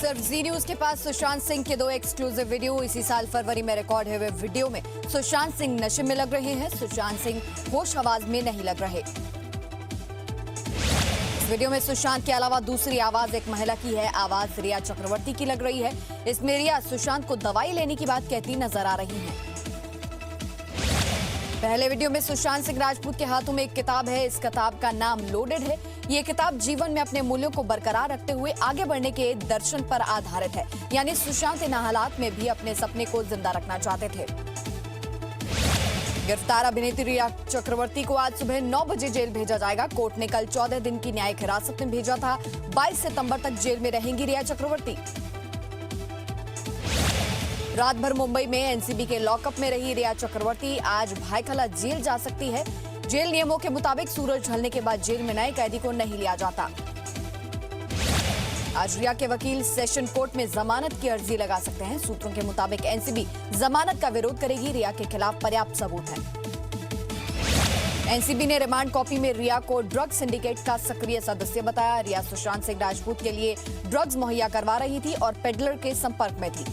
सिर्फ जी न्यूज के पास सुशांत सिंह के 2 एक्सक्लूसिव वीडियो इसी साल फरवरी में रिकॉर्ड हुए वीडियो में सुशांत सिंह नशे में लग रहे हैं। सुशांत सिंह होश आवाज में नहीं लग रहे। इस वीडियो में सुशांत के अलावा दूसरी आवाज एक महिला की है। आवाज रिया चक्रवर्ती की लग रही है। इसमें रिया सुशांत को दवाई लेने की बात कहती नजर आ रही है। पहले वीडियो में सुशांत सिंह राजपूत के हाथों में एक किताब है। इस किताब का नाम लोडेड है। ये किताब जीवन में अपने मूल्यों को बरकरार रखते हुए आगे बढ़ने के दर्शन पर आधारित है। यानी सुशांत इन हालात में भी अपने सपने को जिंदा रखना चाहते थे। गिरफ्तार अभिनेत्री रिया चक्रवर्ती को आज सुबह 9 बजे जेल भेजा जाएगा। कोर्ट ने कल 14 दिन की न्यायिक हिरासत में भेजा था। 22 सितंबर तक जेल में रहेंगी रिया चक्रवर्ती। रात भर मुंबई में एनसीबी के लॉकअप में रही रिया चक्रवर्ती आज भायखला जेल जा सकती है। जेल नियमों के मुताबिक सूरज ढलने के बाद जेल में नए कैदी को नहीं लिया जाता। आज रिया के वकील सेशन कोर्ट में जमानत की अर्जी लगा सकते हैं। सूत्रों के मुताबिक एनसीबी जमानत का विरोध करेगी। रिया के खिलाफ पर्याप्त सबूत है। एनसीबी ने रिमांड कॉपी में रिया को ड्रग सिंडिकेट का सक्रिय सदस्य बताया। रिया सुशांत सिंह राजपूत के लिए ड्रग्स मुहैया करवा रही थी और पेडलर के संपर्क में थी।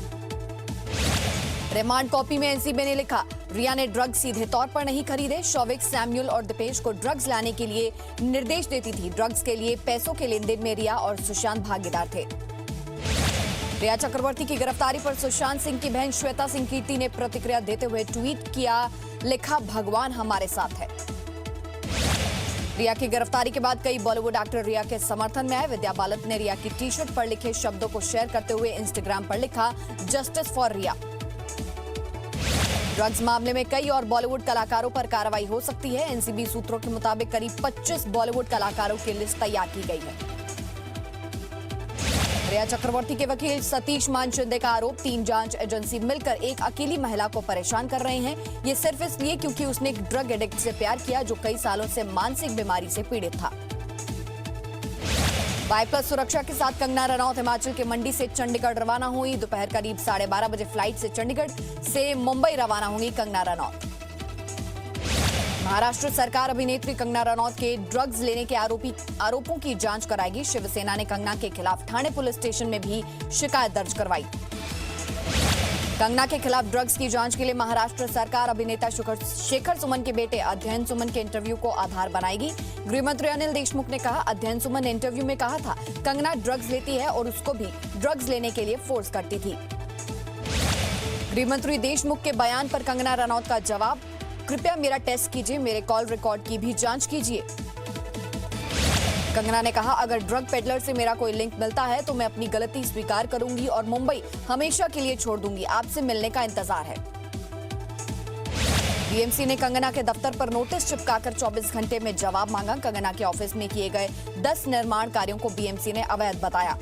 रिमांड कॉपी में एनसीबी ने लिखा, रिया ने ड्रग्स सीधे तौर पर नहीं खरीदे। शौविक, सैम्यूल और दीपेश को ड्रग्स लाने के लिए निर्देश देती थी। ड्रग्स के लिए पैसों के लेनदेन में रिया और सुशांत भागीदार थे। रिया चक्रवर्ती की गिरफ्तारी पर सुशांत सिंह की बहन श्वेता सिंह कीर्ति ने प्रतिक्रिया देते हुए ट्वीट किया, लिखा, भगवान हमारे साथ है। रिया की गिरफ्तारी के बाद कई बॉलीवुड एक्टर रिया के समर्थन में आए। विद्या बालन ने रिया की टी-शर्ट पर लिखे शब्दों को शेयर करते हुए इंस्टाग्राम पर लिखा, जस्टिस फॉर रिया। ड्रग्स मामले में कई और बॉलीवुड कलाकारों पर कार्रवाई हो सकती है। एनसीबी सूत्रों के मुताबिक करीब 25 बॉलीवुड कलाकारों की लिस्ट तैयार की गई है। रिया चक्रवर्ती के वकील सतीश मान शिंदे का आरोप, 3 जांच एजेंसी मिलकर एक अकेली महिला को परेशान कर रहे हैं। ये सिर्फ इसलिए क्योंकि उसने एक ड्रग एडिक्ट से प्यार किया जो कई सालों से मानसिक बीमारी से पीड़ित था। बाईप्लस सुरक्षा के साथ कंगना रनौत हिमाचल के मंडी से चंडीगढ़ रवाना हुई। दोपहर करीब 12:30 बजे फ्लाइट से चंडीगढ़ से मुंबई रवाना होंगी कंगना रनौत। महाराष्ट्र सरकार अभिनेत्री कंगना रनौत के ड्रग्स लेने के आरोपों की जांच कराएगी। शिवसेना ने कंगना के खिलाफ ठाणे पुलिस स्टेशन में भी शिकायत दर्ज करवाई। कंगना के खिलाफ ड्रग्स की जांच के लिए महाराष्ट्र सरकार अभिनेता शेखर सुमन के बेटे अध्ययन सुमन के इंटरव्यू को आधार बनाएगी। गृह मंत्री अनिल देशमुख ने कहा, अध्ययन सुमन ने इंटरव्यू में कहा था कंगना ड्रग्स लेती है और उसको भी ड्रग्स लेने के लिए फोर्स करती थी। गृह मंत्री देशमुख के बयान पर कंगना रनौत का जवाब, कृपया मेरा टेस्ट कीजिए, मेरे कॉल रिकॉर्ड की भी जांच कीजिए। कंगना ने कहा, अगर ड्रग पेडलर से मेरा कोई लिंक मिलता है तो मैं अपनी गलती स्वीकार करूंगी और मुंबई हमेशा के लिए छोड़ दूंगी। आपसे मिलने का इंतजार है। बीएमसी ने कंगना के दफ्तर पर नोटिस चिपकाकर 24 घंटे में जवाब मांगा। कंगना के ऑफिस में किए गए 10 निर्माण कार्यों को बीएमसी ने अवैध बताया।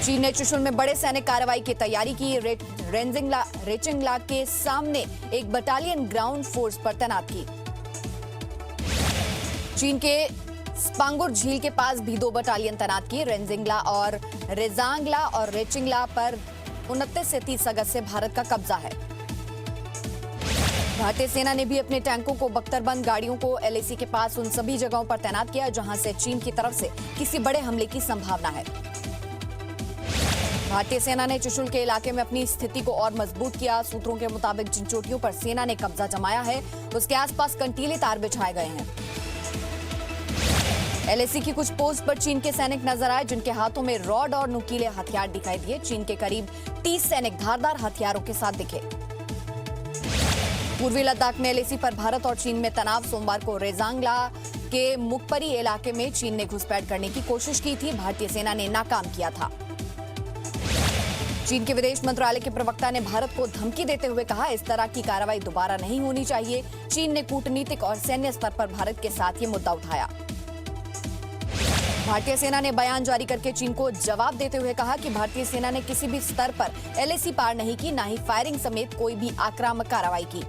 चीन ने चुशुल में बड़े सैनिक कार्रवाई की तैयारी की। रेचिंगला के सामने एक बटालियन ग्राउंड फोर्स पर तैनात की। चीन के स्पांगुर झील के पास भी 2 बटालियन तैनात की। रेजांगला और रेचिंगला पर 29 से 30 अगस्त से भारत का कब्जा है। भारतीय सेना ने भी अपने टैंकों को बख्तरबंद गाड़ियों को एलएसी के पास उन सभी जगहों पर तैनात किया जहां से चीन की तरफ से किसी बड़े हमले की संभावना है। भारतीय सेना ने चुशुल के इलाके में अपनी स्थिति को और मजबूत किया। सूत्रों के मुताबिक जिन चोटियों पर सेना ने कब्जा जमाया है उसके आसपास कंटीले तार बिछाए गए हैं। एलएसी की कुछ पोस्ट पर चीन के सैनिक नजर आए जिनके हाथों में रॉड और नुकीले हथियार दिखाई दिए। चीन के करीब 30 सैनिक धारदार हथियारों के साथ दिखे। पूर्वी लद्दाख में एलएसी पर भारत और चीन में तनाव। सोमवार को रेजांगला के मुखपरी इलाके में चीन ने घुसपैठ करने की कोशिश की थी। भारतीय सेना ने नाकाम किया था। चीन के विदेश मंत्रालय के प्रवक्ता ने भारत को धमकी देते हुए कहा, इस तरह की कार्रवाई दोबारा नहीं होनी चाहिए। चीन ने कूटनीतिक और सैन्य स्तर पर भारत के साथ ये मुद्दा उठाया। भारतीय सेना ने बयान जारी करके चीन को जवाब देते हुए कहा कि भारतीय सेना ने किसी भी स्तर पर एलएसी पार नहीं की, न ही फायरिंग समेत कोई भी आक्रामक कार्रवाई की।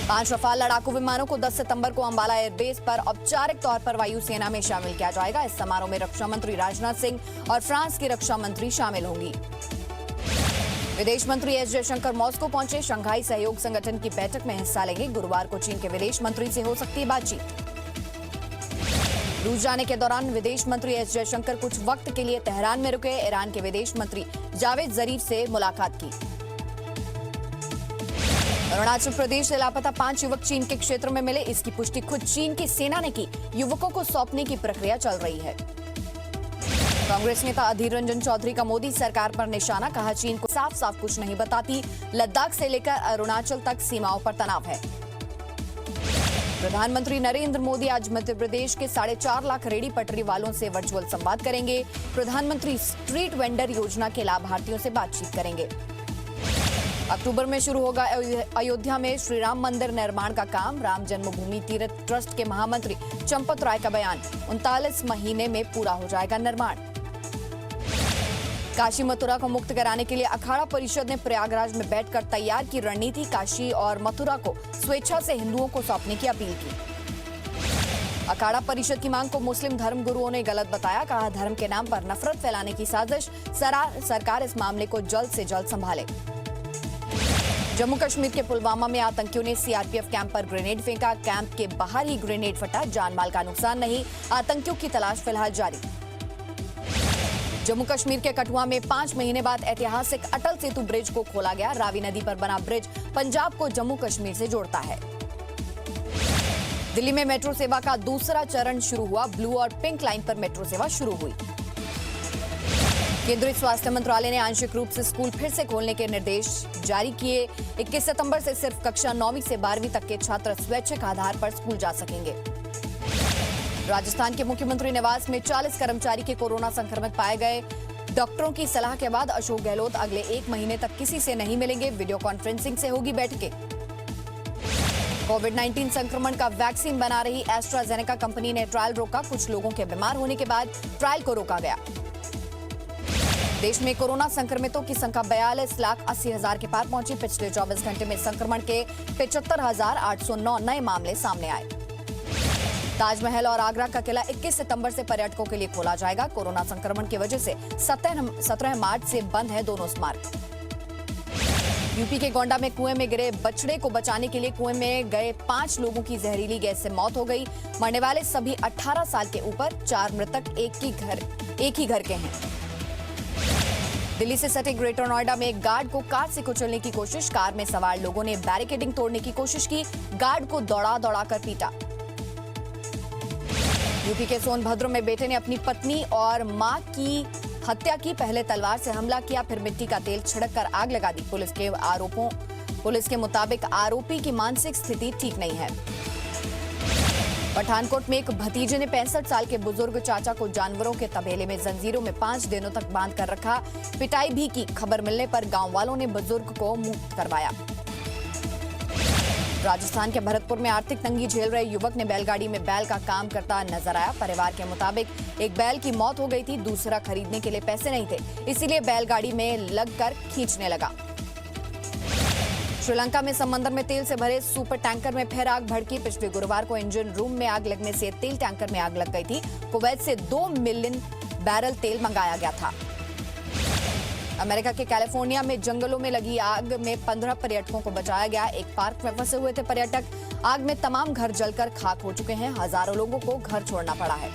5 रफाल लड़ाकू विमानों को 10 सितंबर को अंबाला एयरबेस पर औपचारिक तौर पर वायुसेना में शामिल किया जाएगा। इस समारोह में रक्षा मंत्री राजनाथ सिंह और फ्रांस की रक्षा मंत्री शामिल होंगी। विदेश मंत्री एस जयशंकर मॉस्को पहुंचे। शंघाई सहयोग संगठन की बैठक में हिस्सा लेंगे। गुरुवार को चीन के विदेश मंत्री से हो सकती है बातचीत। रूस जाने के दौरान विदेश मंत्री एस जयशंकर कुछ वक्त के लिए तेहरान में रुके। ईरान के विदेश मंत्री जावेद जरीफ से मुलाकात की। अरुणाचल प्रदेश से लापता 5 युवक चीन के क्षेत्र में मिले। इसकी पुष्टि खुद चीन की सेना ने की। युवकों को सौंपने की प्रक्रिया चल रही है। कांग्रेस नेता अधीर रंजन चौधरी का मोदी सरकार पर निशाना। कहा, चीन को साफ साफ कुछ नहीं बताती। लद्दाख से लेकर अरुणाचल तक सीमाओं पर तनाव है। प्रधानमंत्री नरेंद्र मोदी आज मध्य प्रदेश के 4.5 लाख रेहड़ी पटरी वालों से वर्चुअल संवाद करेंगे। प्रधानमंत्री स्ट्रीट वेंडर योजना के लाभार्थियों से बातचीत करेंगे। अक्टूबर में शुरू होगा अयोध्या में श्री राम मंदिर निर्माण का काम। राम जन्मभूमि तीर्थ ट्रस्ट के महामंत्री चंपत राय का बयान, 39 महीने में पूरा हो जाएगा निर्माण। काशी मथुरा को मुक्त कराने के लिए अखाड़ा परिषद ने प्रयागराज में बैठकर तैयार की रणनीति। काशी और मथुरा को स्वेच्छा से हिंदुओं को सौंपने की अपील की। अखाड़ा परिषद की मांग को मुस्लिम धर्म गुरुओं ने गलत बताया। कहा, धर्म के नाम पर नफरत फैलाने की साजिश। सरकार इस मामले को जल्द से जल्द संभाले। जम्मू कश्मीर के पुलवामा में आतंकियों ने सीआरपीएफ कैंप पर ग्रेनेड फेंका। कैंप के बाहर ही ग्रेनेड फटा। जानमाल का नुकसान नहीं। आतंकियों की तलाश फिलहाल जारी। जम्मू कश्मीर के कठुआ में 5 महीने बाद ऐतिहासिक अटल सेतु ब्रिज को खोला गया। रावी नदी पर बना ब्रिज पंजाब को जम्मू कश्मीर से जोड़ता है। दिल्ली में मेट्रो सेवा का दूसरा चरण शुरू हुआ। ब्लू और पिंक लाइन पर मेट्रो सेवा शुरू हुई। केंद्रीय स्वास्थ्य मंत्रालय ने आंशिक रूप से स्कूल फिर से खोलने के निर्देश जारी किए। 21 सितंबर से सिर्फ कक्षा 9वीं से 12वीं तक के छात्र स्वैच्छिक आधार पर स्कूल जा सकेंगे। राजस्थान के मुख्यमंत्री निवास में 40 कर्मचारी के कोरोना संक्रमित पाए गए। डॉक्टरों की सलाह के बाद अशोक गहलोत अगले 1 महीने तक किसी से नहीं मिलेंगे। वीडियो कॉन्फ्रेंसिंग से होगी बैठकें। कोविड-19 संक्रमण का वैक्सीन बना रही एस्ट्राजेनेका कंपनी ने ट्रायल रोका। कुछ लोगों के बीमार होने के बाद ट्रायल को रोका गया। देश में कोरोना संक्रमितों की संख्या 42,80,000 के पार पहुंची। पिछले 24 घंटे में संक्रमण के 75,809 नए मामले सामने आए। ताजमहल और आगरा का किला 21 सितंबर से पर्यटकों के लिए खोला जाएगा। कोरोना संक्रमण की वजह से 17 मार्च से बंद है दोनों स्मारक। यूपी के गोंडा में कुएं में गिरे बछड़े को बचाने के लिए कुएं में गए 5 लोगों की जहरीली गैस से मौत हो गई। मरने वाले सभी 18 साल के ऊपर। 4 मृतक एक ही घर के हैं। दिल्ली से सटे ग्रेटर नोएडा में एक गार्ड को कार से कुचलने की कोशिश। कार में सवार लोगों ने बैरिकेडिंग तोड़ने की कोशिश की। गार्ड को दौड़ा कर पीटा। यूपी के सोनभद्र में बेटे ने अपनी पत्नी और मां की हत्या की। पहले तलवार से हमला किया, फिर मिट्टी का तेल छिड़ककर आग लगा दी। पुलिस के मुताबिक आरोपी की मानसिक स्थिति ठीक नहीं है। पठानकोट में एक भतीजे ने 65 साल के बुजुर्ग चाचा को जानवरों के तबेले में जंजीरों में 5 दिनों तक बांध कर रखा। पिटाई भी की। खबर मिलने पर गांव वालों ने बुजुर्ग को मुक्त करवाया। राजस्थान के भरतपुर में आर्थिक तंगी झेल रहे युवक ने बैलगाड़ी में बैल का काम करता नजर आया। परिवार के मुताबिक एक बैल की मौत हो गई थी। दूसरा खरीदने के लिए पैसे नहीं थे, इसीलिए बैलगाड़ी में लगकर खींचने लगा। श्रीलंका में समंदर में तेल से भरे सुपर टैंकर में फिर आग भड़की। पिछले गुरुवार को इंजन रूम में आग लगने से तेल टैंकर में आग लग गई थी। कुवैत से 2 मिलियन बैरल तेल मंगाया गया था। अमेरिका के कैलिफोर्निया में जंगलों में लगी आग में 15 पर्यटकों को बचाया गया। एक पार्क में फंसे हुए थे पर्यटक। आग में तमाम घर जलकर खाक हो चुके हैं। हजारों लोगों को घर छोड़ना पड़ा है।